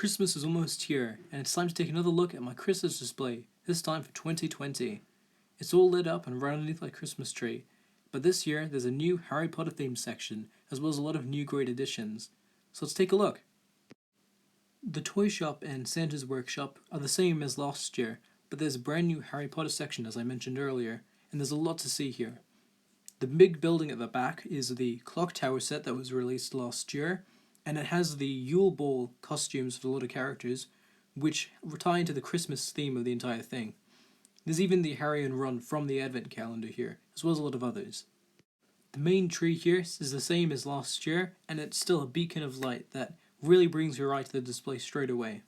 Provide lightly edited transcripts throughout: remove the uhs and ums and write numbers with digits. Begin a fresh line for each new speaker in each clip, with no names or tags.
Christmas is almost here, and it's time to take another look at my Christmas display, this time for 2020. It's all lit up and right underneath my Christmas tree, but this year there's a new Harry Potter themed section, as well as a lot of new great additions. So let's take a look. The toy shop and Santa's workshop are the same as last year, but there's a brand new Harry Potter section as I mentioned earlier, and there's a lot to see here. The big building at the back is the Clock Tower set that was released last year, and it has the Yule Ball costumes for a lot of characters, which tie into the Christmas theme of the entire thing. There's even the Harry and Ron from the Advent calendar here, as well as a lot of others. The main tree here is the same as last year, and it's still a beacon of light that really brings your eye to the display straight away.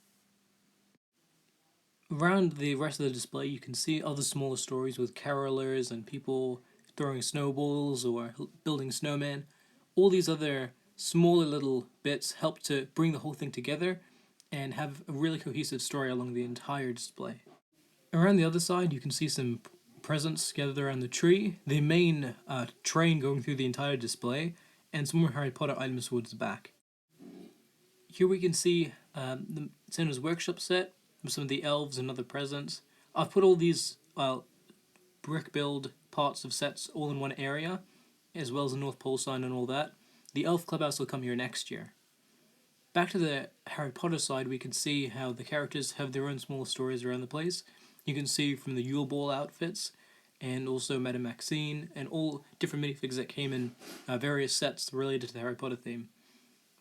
Around the rest of the display you can see other smaller stories with carolers and people throwing snowballs or building snowmen. All these other smaller little bits help to bring the whole thing together and have a really cohesive story along the entire display. Around the other side you can see some presents gathered around the tree, the main train going through the entire display, and some more Harry Potter items towards the back. Here we can see the Santa's Workshop set with some of the elves and other presents. I've put all these brick build parts of sets all in one area, as well as the North Pole sign and all that. The Elf Clubhouse will come here next year. Back to the Harry Potter side, we can see how the characters have their own small stories around the place. You can see from the Yule Ball outfits, and also Madame Maxine, and all different minifigs that came in various sets related to the Harry Potter theme.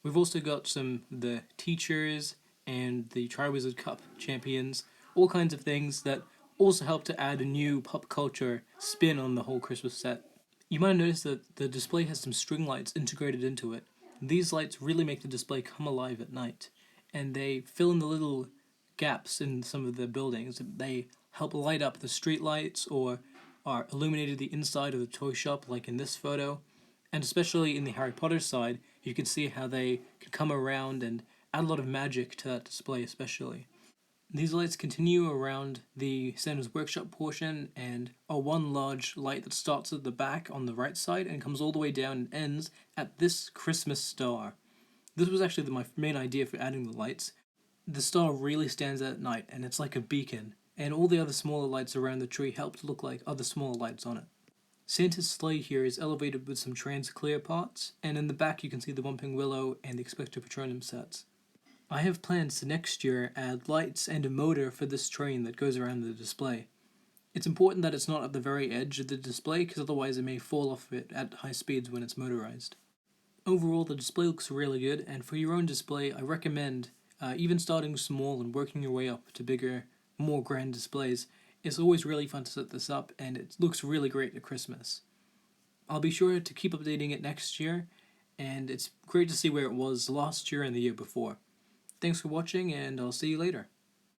We've also got some of the teachers and the Triwizard Cup champions, all kinds of things that also help to add a new pop culture spin on the whole Christmas set. You might notice that the display has some string lights integrated into it. These lights really make the display come alive at night, and they fill in the little gaps in some of the buildings. They help light up the street lights or are illuminated the inside of the toy shop like in this photo. And especially in the Harry Potter side, you can see how they can come around and add a lot of magic to that display especially. These lights continue around the Santa's Workshop portion and are one large light that starts at the back on the right side and comes all the way down and ends at this Christmas star. This was actually my main idea for adding the lights. The star really stands out at night and it's like a beacon, and all the other smaller lights around the tree help to look like other smaller lights on it. Santa's sleigh here is elevated with some trans-clear parts, and in the back you can see the Whomping Willow and the Expecto Patronum sets. I have plans to next year add lights and a motor for this train that goes around the display. It's important that it's not at the very edge of the display, because otherwise it may fall off it at high speeds when it's motorized. Overall, the display looks really good, and for your own display I recommend even starting small and working your way up to bigger, more grand displays. It's always really fun to set this up, and it looks really great at Christmas. I'll be sure to keep updating it next year, and it's great to see where it was last year and the year before. Thanks for watching, and I'll see you later.